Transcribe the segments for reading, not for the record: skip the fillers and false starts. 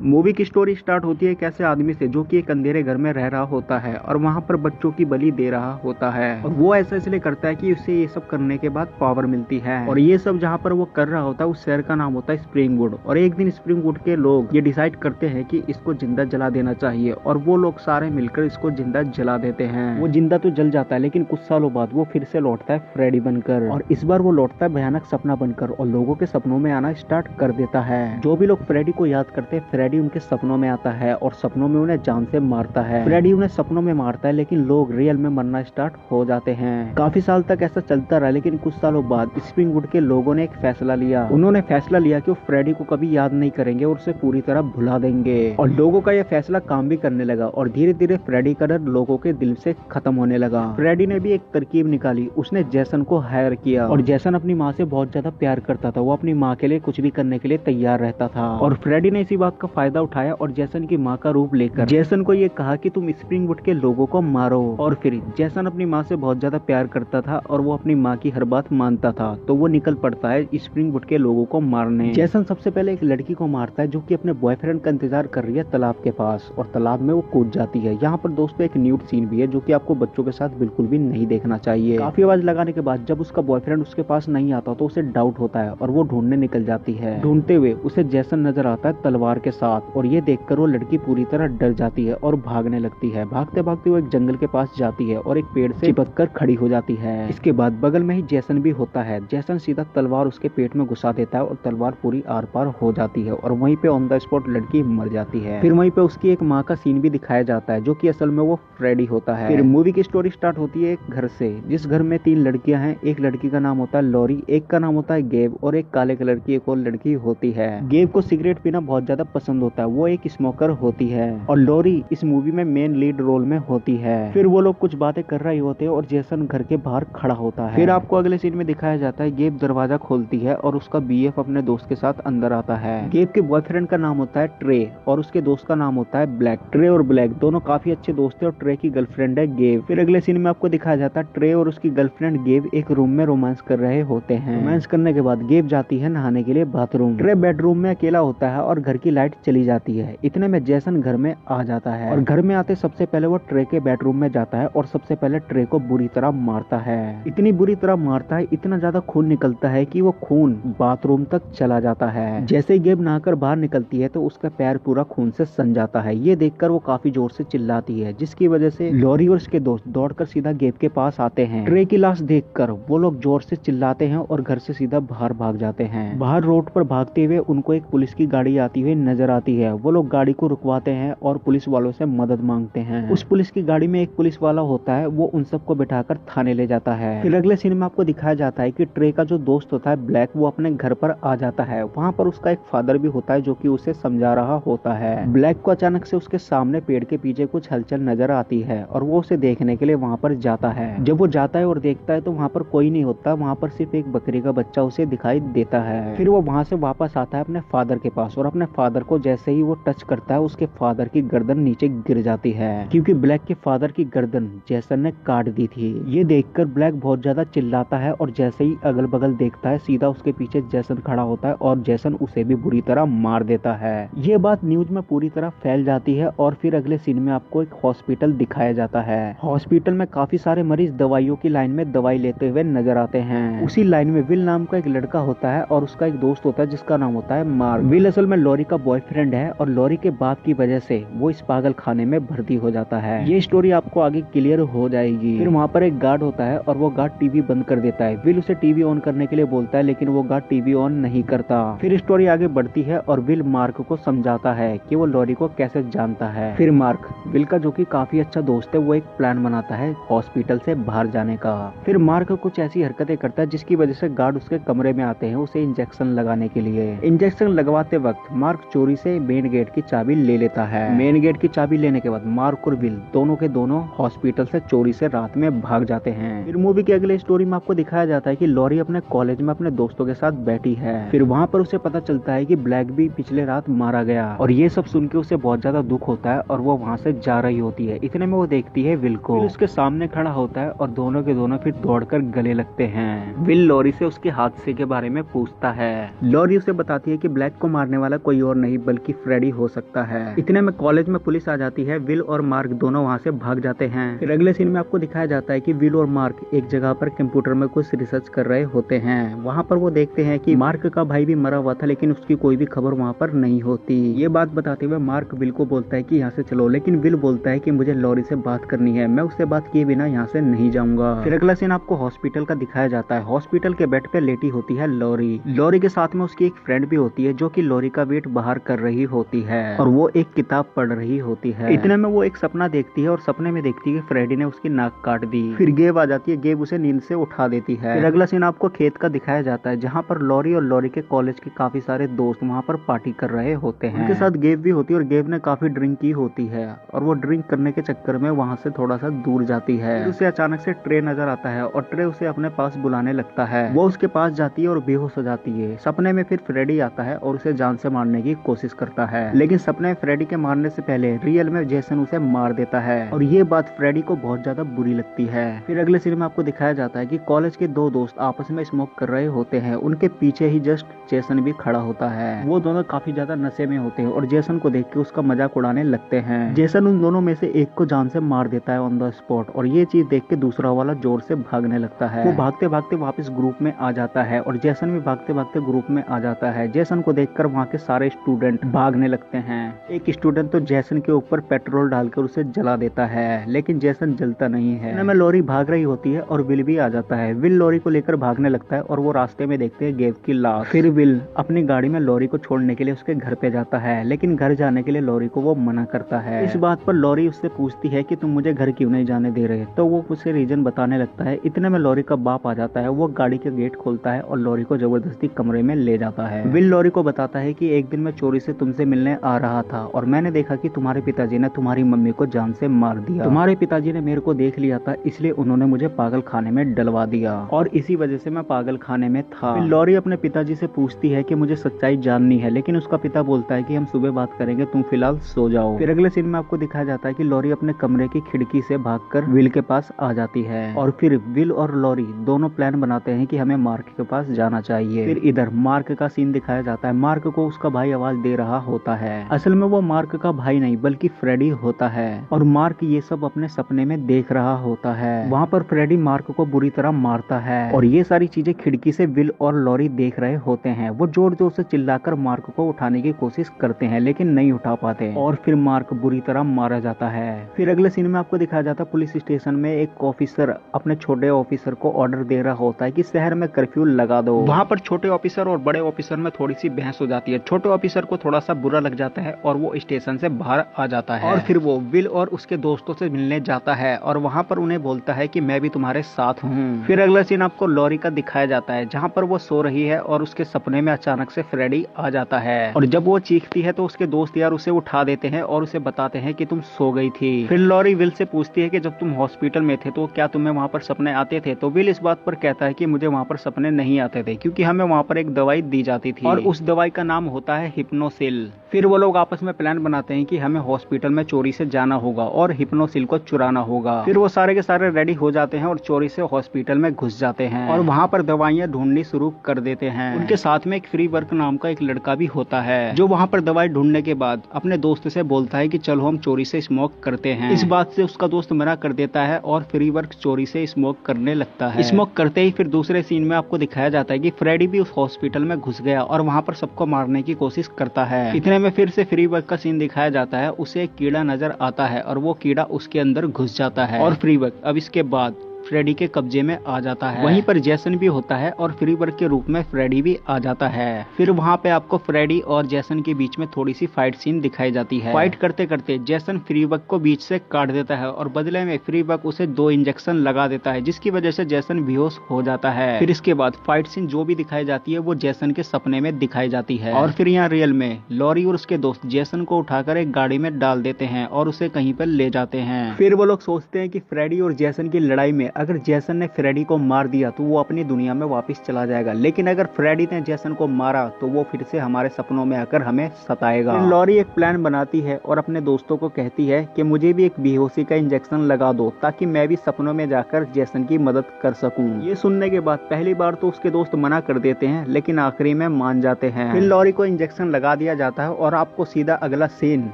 Movie की story start होती है एक ऐसे आदमी से जो कि एक अंधेरे घर में रह रहा होता है और वहां पर बच्चों की बलि दे रहा होता है। और वो ऐसा इसलिए करता है कि उसे ये सब करने के बाद पावर मिलती है। और ये सब जहाँ पर वो कर रहा होता है उस शहर का नाम होता है स्प्रिंगवुड। और एक दिन स्प्रिंगवुड के लोग ये डिसाइड करते हैं कि इसको जिंदा जला देना चाहिए और वो लोग सारे मिलकर इसको जिंदा जला देते हैं। वो जिंदा तो जल जाता है लेकिन कुछ सालों बाद वो फिर से लौटता है फ्रेडी बनकर। और इस बार वो लौटता है भयानक सपना बनकर और लोगों के सपनों में आना स्टार्ट कर देता है। जो भी लोग फ्रेडी को याद करते हैं फ्रेडी उनके सपनों में आता है और सपनों में उन्हें जान से मारता है। फ्रेडी उन्हें सपनों में मारता है लेकिन लोग रियल में मरना स्टार्ट हो जाते हैं। काफी साल तक ऐसा चलता रहा लेकिन कुछ सालों बाद स्प्रिंगवुड के लोगों ने एक फैसला लिया। उन्होंने फैसला लिया कि वो फ्रेडी को कभी याद नहीं करेंगे और उसे पूरी तरह भुला देंगे। और लोगों का यह फैसला काम भी करने लगा और धीरे धीरे फ्रेडी का डर लोगों के दिल से खत्म होने लगा। फ्रेडी ने भी एक तरकीब निकाली। उसने जैसन को हायर किया और जैसन अपनी माँ से बहुत ज्यादा प्यार करता था। वो अपनी माँ के लिए कुछ भी करने के लिए तैयार रहता था। और फ्रेडी ने इसी बात का फायदा उठाया और जैसन की माँ का रूप लेकर जैसन को ये कहा कि तुम स्प्रिंगवुड के लोगों को मारो। और फिर जैसन अपनी माँ से बहुत ज्यादा प्यार करता था और वो अपनी माँ की हर बात मानता था तो वो निकल पड़ता है स्प्रिंगवुड के लोगों को मारने। जैसन सबसे पहले एक लड़की को मारता है जो कि अपने बॉयफ्रेंड का इंतजार कर रही है तालाब के पास और तालाब में वो कूद जाती है। यहाँ पर दोस्तों एक न्यूड सीन भी है जो कि आपको बच्चों के साथ बिल्कुल भी नहीं देखना चाहिए। काफी आवाज लगाने के बाद जब उसका बॉयफ्रेंड उसके पास नहीं आता तो उसे डाउट होता है और वो ढूंढने निकल जाती है। ढूंढते हुए उसे जैसन नजर आता है तलवार के साथ और ये देखकर वो लड़की पूरी तरह डर जाती है और भागने लगती है। भागते भागते वो एक जंगल के पास जाती है और एक पेड़ से चिपक कर खड़ी हो जाती है। इसके बाद बगल में ही जैसन भी होता है। जैसन सीधा तलवार उसके पेट में घुसा देता है और तलवार पूरी आर पार हो जाती है और वहीं पे ऑन द स्पॉट लड़की मर जाती है। फिर वहीं पे उसकी एक माँ का सीन भी दिखाया जाता है जो कि असल में वो फ्रेडी होता है। फिर मूवी की स्टोरी स्टार्ट होती है एक घर से जिस घर में 3 लड़कियां हैं। एक लड़की का नाम होता है लॉरी, एक का नाम होता है गेब और एक काले कलर की एक और लड़की होती है। गेब को सिगरेट पीना बहुत ज्यादा पसंद होता है। वो एक स्मोकर होती है और लॉरी इस मूवी में मेन लीड रोल में होती है। फिर वो लोग कुछ बातें कर रहे होते हैं और जैसन घर के बाहर खड़ा होता है। फिर आपको अगले सीन में दिखाया जाता है गेब दरवाजा खोलती है और उसका बीएफ अपने दोस्त के साथ अंदर आता है। गेब के बॉयफ्रेंड का नाम होता है ट्रे और उसके दोस्त का नाम होता है ब्लैक। ट्रे और ब्लैक दोनों काफी अच्छे दोस्त है और ट्रे की गर्लफ्रेंड है गेब। फिर अगले सीन में आपको दिखाया जाता है ट्रे और उसकी गर्लफ्रेंड गेब एक रूम में रोमांस कर रहे होते हैं। रोमांस करने के बाद गेब जाती है नहाने के लिए बाथरूम। ट्रे बेडरूम में अकेला होता है और घर की लाइट चली जाती है। इतने में जैसन घर में आ जाता है और घर में आते सबसे पहले वो ट्रे के बेडरूम में जाता है और सबसे पहले ट्रे को बुरी तरह मारता है। इतनी बुरी तरह मारता है, इतना ज्यादा खून निकलता है कि वो खून बाथरूम तक चला जाता है। जैसे ही गेब नहाकर बाहर निकलती है तो उसका पैर पूरा खून से सन जाता है। ये देखकर वो काफी जोर से चिल्लाती है जिसकी वजह से लॉरी और उसके दोस्त दौड़कर सीधा गेब के पास आते हैं। ट्रे की लाश देखकर वो लोग जोर से चिल्लाते हैं और घर से सीधा बाहर भाग जाते हैं। बाहर रोड पर भागते हुए उनको एक पुलिस की गाड़ी आती हुई नजर आती है। वो लोग गाड़ी को रुकवाते हैं और पुलिस वालों से मदद मांगते हैं। उस पुलिस की गाड़ी में एक पुलिस वाला होता है, वो उन सबको बिठाकर थाने ले जाता है। फिर अगले सीन में आपको दिखाया जाता है कि ट्रे का जो दोस्त होता है ब्लैक वो अपने घर पर आ जाता है। वहाँ पर उसका एक फादर भी होता है जो कि उसे समझा रहा होता है। ब्लैक को अचानक से उसके सामने पेड़ के पीछे कुछ हलचल नजर आती है और वो उसे देखने के लिए वहाँ पर जाता है। जब वो जाता है और देखता है तो वहाँ पर कोई नहीं होता। वहाँ पर सिर्फ एक बकरी का बच्चा उसे दिखाई देता है। फिर वो वहाँ से वापस आता है अपने फादर के पास और अपने फादर को जैसे ही वो टच करता है उसके फादर की गर्दन नीचे गिर जाती है क्योंकि ब्लैक के फादर की गर्दन जैसन ने काट दी थी। ये देखकर ब्लैक बहुत ज्यादा चिल्लाता है और जैसे ही अगल बगल देखता है सीधा उसके पीछे जैसन खड़ा होता है और जैसन उसे भी बुरी तरह मार देता है। ये बात न्यूज में पूरी तरह फैल जाती है और फिर अगले सीन में आपको एक हॉस्पिटल दिखाया जाता है। हॉस्पिटल में काफी सारे मरीज दवाइयों की लाइन में दवाई लेते हुए नजर आते हैं। उसी लाइन में विल नाम का एक लड़का होता है और उसका एक दोस्त होता है जिसका नाम होता है मार्क। विल असल में लॉरी का बॉयफ्रेंड है और लॉरी के बाप की वजह से वो इस पागल खाने में भर्ती हो जाता है। ये स्टोरी आपको आगे क्लियर हो जाएगी। फिर वहाँ पर एक गार्ड होता है और वो गार्ड टीवी बंद कर देता है। विल उसे टीवी ऑन करने के लिए बोलता है लेकिन वो गार्ड टीवी ऑन नहीं करता। फिर स्टोरी आगे बढ़ती है और विल मार्क को समझाता है कि वो लॉरी को कैसे जानता है। फिर मार्क विल का जो कि काफी अच्छा दोस्त है वो एक प्लान बनाता है हॉस्पिटल से बाहर जाने का। फिर मार्क कुछ ऐसी हरकतें करता है जिसकी वजह से गार्ड उसके कमरे में आते हैं उसे इंजेक्शन लगाने के लिए। इंजेक्शन लगवाते वक्त मार्क चोरी से मेन गेट की चाबी ले लेता है। मेन गेट की चाबी लेने के बाद मार्क और विल दोनों के दोनों हॉस्पिटल से चोरी से रात में भाग जाते हैं। फिर मूवी के अगले स्टोरी में आपको दिखाया जाता है कि लॉरी अपने कॉलेज में अपने दोस्तों के साथ बैठी है। फिर वहाँ पर उसे पता चलता है कि ब्लैक भी पिछले रात मारा गया और ये सब सुन के उसे बहुत ज्यादा दुख होता है और वो वहाँ से जा रही होती है। इतने में वो देखती है विल को। विल उसके सामने खड़ा होता है और दोनों के दोनों फिर दौड़कर गले लगते हैं। विल लॉरी से उसके हादसे के बारे में पूछता है। लॉरी उसे बताती है कि ब्लैक को मारने वाला कोई और नहीं बल्कि फ्रेडी हो सकता है। इतने में कॉलेज में पुलिस आ जाती है। विल और मार्क दोनों वहाँ से भाग जाते हैं। फिर अगले सीन में आपको दिखाया जाता है कि विल और मार्क एक जगह पर कंप्यूटर में कुछ रिसर्च कर रहे होते हैं। वहाँ पर वो देखते हैं कि मार्क का भाई भी मरा हुआ था, लेकिन उसकी कोई भी खबर वहाँ पर नहीं होती। ये बात बताते हुए मार्क विल को बोलता है कि यहाँ से चलो, लेकिन विल बोलता है कि मुझे लॉरी से बात करनी है, मैं उससे बात किए बिना यहाँ से नहीं जाऊंगा। फिर अगला सीन आपको हॉस्पिटल का दिखाया जाता है। हॉस्पिटल के बेड पे लेटी होती है लॉरी। लॉरी के साथ में उसकी एक फ्रेंड भी होती है जो कि लॉरी का वेट बाहर कर रही होती है और वो एक किताब पढ़ रही होती है। इतने में वो एक सपना देखती है और सपने में देखती है कि फ्रेडी ने उसकी नाक काट दी। फिर गेब आ जाती है, गेब उसे नींद से उठा देती है। फिर अगला सीन आपको खेत का दिखाया जाता है जहाँ पर लॉरी और लॉरी के कॉलेज के काफी सारे दोस्त वहाँ पर पार्टी कर रहे होते हैं। उनके साथ गेब भी होती है और गेब ने काफी ड्रिंक की होती है और वो ड्रिंक करने के चक्कर में वहाँ से थोड़ा सा दूर जाती है। फिर उसे अचानक से ट्रे नजर आता है और ट्रे उसे अपने पास बुलाने लगता है। वो उसके पास जाती है और बेहोश हो जाती है। सपने में फिर फ्रेडी आता है और उसे जान से मारने की कोशिश करता है, लेकिन सपने में फ्रेडी के मारने से पहले रियल में जेसन उसे मार देता है और ये बात फ्रेडी को बहुत ज्यादा बुरी लगती है। फिर अगले सीन में आपको दिखाया जाता है कि कॉलेज के दो दोस्त आपस में स्मोक कर रहे होते हैं। उनके पीछे ही जस्ट जेसन भी खड़ा होता है। वो दोनों काफी ज्यादा नशे में होते हैं और जेसन को देख के उसका मजाक उड़ाने लगते हैं। जेसन उन दोनों में से एक को जान से मार देता है ऑन द स्पॉट और ये चीज देख के दूसरा वाला जोर से भागने लगता है। वो भागते भागते वापस ग्रुप में आ जाता है और जेसन भी भागते भागते ग्रुप में आ जाता है। जेसन को देखकर वहाँ के सारे स्टूडेंट भागने लगते हैं। एक स्टूडेंट तो जेसन के ऊपर पेट्रोल डालकर उसे जला देता है, लेकिन जेसन जलता नहीं है। इतने में लॉरी भाग रही होती है और विल भी आ जाता है। विल लॉरी को लेकर भागने लगता है और वो रास्ते में देखते हैं गेब की लाश। फिर विल अपनी गाड़ी में लॉरी को छोड़ने के लिए उसके घर पे जाता है, लेकिन घर जाने के लिए लॉरी को वो मना करता है। इस बात पर लॉरी उससे पूछती है कि तुम मुझे घर क्यों नहीं जाने दे रहे, तो वो उसे रीजन बताने लगता है। इतने में लॉरी का बाप आ जाता है। वो गाड़ी के गेट खोलता है और लॉरी को जबरदस्ती कमरे में ले जाता है। विल लॉरी को बताता है कि एक दिन मैं चोरी से तुमसे मिलने आ रहा था और मैंने देखा कि तुम्हारे पिताजी ने तुम्हारी मम्मी को जान से मार दिया। तुम्हारे पिताजी ने मेरे को देख लिया था, इसलिए उन्होंने मुझे पागल खाने में डलवा दिया और इसी वजह से मैं पागल खाने में था। लॉरी अपने पिताजी से पूछती है कि मुझे सच्चाई जाननी है, लेकिन उसका पिता बोलता है कि हम सुबह बात करेंगे, तुम फिलहाल सो जाओ। फिर अगले सीन में आपको दिखाया जाता है कि लॉरी अपने कमरे की खिड़की से भागकर विल के पास आ जाती है और फिर विल और लॉरी दोनों प्लान बनाते हैं कि हमें मार्क के पास जाना चाहिए। फिर इधर मार्क का सीन दिखाया जाता है। मार्क को उसका भाई आवाज दे रहा होता है। असल में वो मार्क का भाई नहीं बल्कि फ्रेडी होता है और मार्क ये सब अपने सपने में देख रहा होता है। वहाँ पर फ्रेडी मार्क को बुरी तरह मारता है और ये सारी चीजें खिड़की से विल और लॉरी देख रहे होते हैं। वो जोर जोर से चिल्लाकर मार्क को उठाने की कोशिश करते हैं, लेकिन नहीं उठा पाते और फिर मार्क बुरी तरह मारा जाता है। फिर अगले सीन में आपको दिखाया जाता है पुलिस स्टेशन में एक ऑफिसर अपने छोटे ऑफिसर को ऑर्डर दे रहा होता है कि शहर में कर्फ्यू लगा दो। वहाँ पर छोटे ऑफिसर और बड़े ऑफिसर में थोड़ी सी बहस हो जाती है। छोटे ऑफिसर को थोड़ा सा बुरा लग जाता है और वो स्टेशन से बाहर आ जाता है और फिर वो विल और उसके दोस्तों से मिलने जाता है और वहाँ पर उन्हें बोलता है कि मैं भी तुम्हारे साथ हूँ। फिर अगला सीन आपको लॉरी का दिखाया जाता है जहाँ पर वो सो रही है और उसके सपने में अचानक से फ्रेडी आ जाता है और जब वो चीखती है तो उसके दोस्त यार उसे उठा देते हैं और उसे बताते हैं कि तुम सो गई थी। फिर लॉरी विल से पूछती है कि जब तुम हॉस्पिटल में थे तो क्या तुम्हें वहाँ पर सपने आते थे, तो विल इस बात पर कहता है कि मुझे वहाँ पर सपने नहीं आते थे क्योंकि हमें वहाँ पर एक दवाई दी जाती थी और उस दवाई का नाम होता है हिप्नोसिल। फिर वो लोग आपस में प्लान बनाते हैं कि हमें हॉस्पिटल में चोरी से जाना होगा और हिप्नोसिल को चुराना होगा। फिर वो सारे के सारे रेडी हो जाते हैं और चोरी से हॉस्पिटल में घुस जाते हैं और वहाँ पर दवाइयाँ ढूंढनी शुरू कर देते हैं। उनके साथ में एक फ्री वर्क नाम का एक लड़का भी होता है जो वहाँ पर दवाई ढूंढने के बाद अपने दोस्त से बोलता है कि चलो हम चोरी से स्मोक करते हैं। इस बात से उसका दोस्त मना कर देता है और फ्री वर्क चोरी से स्मोक करने लगता है। स्मोक करते ही फिर दूसरे सीन में आपको दिखाया जाता है कि फ्रेडी भी उस हॉस्पिटल में घुस गया और वहाँ पर सबको मारने की कोशिश करता है। इतने में फिर से फ्री वर्क का सीन दिखाया जाता है। उसे एक कीड़ा नजर आता है और वो कीड़ा उसके अंदर घुस जाता है और फ्री वर्क अब इसके बाद फ्रेडी के कब्जे में आ जाता है। वहीं पर जेसन भी होता है और फ्री वर्क के रूप में फ्रेडी भी आ जाता है। फिर वहाँ पे आपको फ्रेडी और जेसन के बीच में थोड़ी सी फाइट सीन दिखाई जाती है। फाइट करते करते जेसन फ्री वर्क को बीच से काट देता है और बदले में फ्री वर्क उसे 2 इंजेक्शन लगा देता है जिसकी वजह से जेसन बेहोश हो जाता है। फिर इसके बाद फाइट सीन जो भी दिखाई जाती है वो जेसन के सपने में दिखाई जाती है और फिर यहाँ रियल में लॉरी और उसके दोस्त जेसन को उठाकर एक गाड़ी में डाल देते हैं और उसे कहीं पर ले जाते हैं। फिर वो लोग सोचते हैं कि फ्रेडी और जेसन की लड़ाई में अगर जेसन ने फ्रेडी को मार दिया तो वो अपनी दुनिया में वापस चला जाएगा, लेकिन अगर फ्रेडी ने जेसन को मारा तो वो फिर से हमारे सपनों में आकर हमें सताएगा। लॉरी एक प्लान बनाती है और अपने दोस्तों को कहती है कि मुझे भी एक बेहोशी का इंजेक्शन लगा दो ताकि मैं भी सपनों में जाकर जेसन की मदद कर सकूं। ये सुनने के बाद पहली बार तो उसके दोस्त मना कर देते हैं, लेकिन आखिरी में मान जाते हैं। फिर लॉरी को इंजेक्शन लगा दिया जाता है और आपको सीधा अगला सीन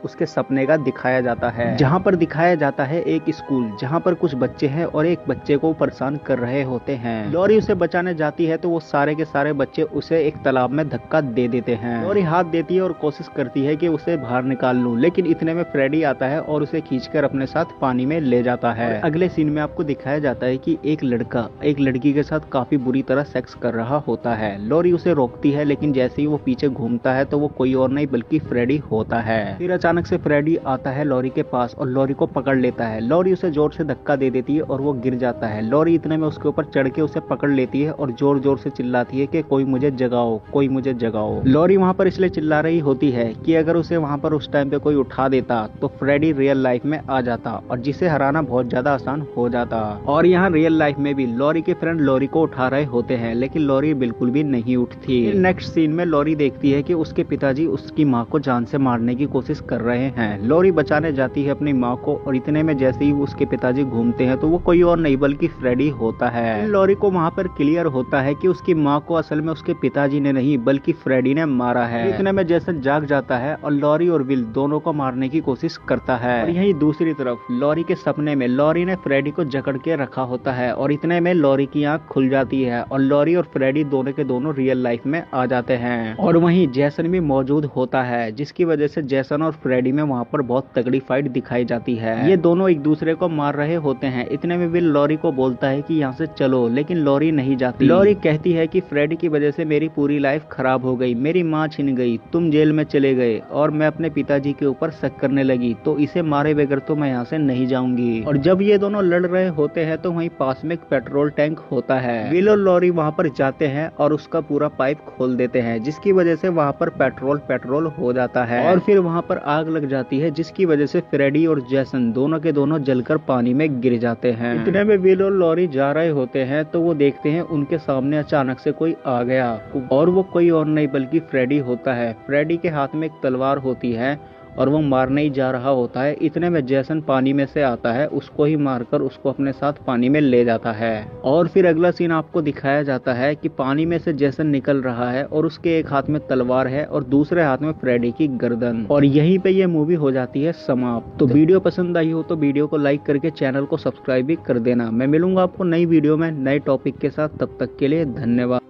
उसके सपने का दिखाया जाता है, जहाँ पर दिखाया जाता है एक स्कूल जहाँ पर कुछ बच्चे हैं और एक बच्चे को परेशान कर रहे होते हैं। लॉरी उसे बचाने जाती है तो वो सारे के सारे बच्चे उसे एक तालाब में धक्का दे देते हैं। लॉरी हाथ देती है और कोशिश करती है कि उसे बाहर निकाल लूं, लेकिन इतने में फ्रेडी आता है और उसे खींचकर अपने साथ पानी में ले जाता है। अगले सीन में आपको दिखाया जाता है कि एक लड़का एक लड़की के साथ काफी बुरी तरह सेक्स कर रहा होता है। लॉरी उसे रोकती है, लेकिन जैसे ही वो पीछे घूमता है तो वो कोई और नहीं बल्कि फ्रेडी होता है। फिर अचानक से फ्रेडी आता है लॉरी के पास और लॉरी को पकड़ लेता है। लॉरी उसे जोर से धक्का दे देती है और वो गिर जाता है। लॉरी इतने में उसके ऊपर चढ़ के उसे पकड़ लेती है और जोर जोर से चिल्लाती है कि कोई मुझे जगाओ, कोई मुझे जगाओ। लॉरी वहाँ पर इसलिए चिल्ला रही होती है कि अगर उसे वहाँ पर उस टाइम पे कोई उठा देता तो फ्रेडी रियल लाइफ में आ जाता और जिसे हराना बहुत ज्यादा आसान हो जाता। और यहाँ रियल लाइफ में भी लॉरी के फ्रेंड लॉरी को उठा रहे होते हैं, लेकिन लॉरी बिल्कुल भी नहीं उठती। नेक्स्ट सीन में लॉरी देखती है कि उसके पिताजी उसकी माँ को जान से मारने की कोशिश कर रहे हैं। लॉरी बचाने जाती है अपनी माँ को और इतने में जैसे ही उसके पिताजी घूमते हैं तो वो कोई और नहीं बल्कि फ्रेडी होता है। लॉरी को वहाँ पर क्लियर होता है कि उसकी माँ को असल में उसके पिताजी ने नहीं बल्कि फ्रेडी ने मारा है। इतने में जेसन जाग जाता है और लॉरी और विल दोनों को मारने की कोशिश करता है। और यहीं दूसरी तरफ लॉरी के सपने में लॉरी ने फ्रेडी को जकड़ के रखा होता है और इतने में लॉरी की आंख खुल जाती है और लॉरी और फ्रेडी दोनों के दोनों रियल लाइफ में आ जाते हैं। और वहीं जेसन भी मौजूद होता है, जिसकी वजह से जेसन और फ्रेडी में वहाँ पर बहुत तगड़ी फाइट दिखाई जाती है। ये दोनों एक दूसरे को मार रहे होते हैं। इतने में विल लॉरी को बोलता है कि यहाँ से चलो, लेकिन लॉरी नहीं जाती। लॉरी कहती है कि फ्रेडी की वजह से मेरी पूरी लाइफ खराब हो गई, मेरी माँ छिन गई, तुम जेल में चले गए और मैं अपने पिताजी के ऊपर शक करने लगी, तो इसे मारे बगैर तो मैं यहाँ से नहीं जाऊंगी। और जब ये दोनों लड़ रहे होते हैं तो वहीं पास में एक पेट्रोल टैंक होता है। विल और लॉरी वहाँ पर जाते हैं और उसका पूरा पाइप खोल देते हैं, जिसकी वजह से वहाँ पर पेट्रोल हो जाता है और फिर वहाँ पर आग लग जाती है, जिसकी वजह से फ्रेडी और जेसन दोनों के दोनों जलकर पानी में गिर जाते हैं। इतने में विल और लॉरी जा रहे होते हैं तो वो देखते हैं उनके सामने अचानक से कोई आ गया और वो कोई और नहीं बल्कि फ्रेडी होता है। फ्रेडी के हाथ में एक तलवार होती है और वो मारने ही जा रहा होता है। इतने में जेसन पानी में से आता है, उसको ही मारकर उसको अपने साथ पानी में ले जाता है। और फिर अगला सीन आपको दिखाया जाता है कि पानी में से जेसन निकल रहा है और उसके एक हाथ में तलवार है और दूसरे हाथ में फ्रेडी की गर्दन। और यहीं पे ये मूवी हो जाती है समाप्त। तो वीडियो पसंद आई हो तो वीडियो को लाइक करके चैनल को सब्सक्राइब भी कर देना। मैं मिलूंगा आपको नई वीडियो में नए टॉपिक के साथ, तब तक के लिए धन्यवाद।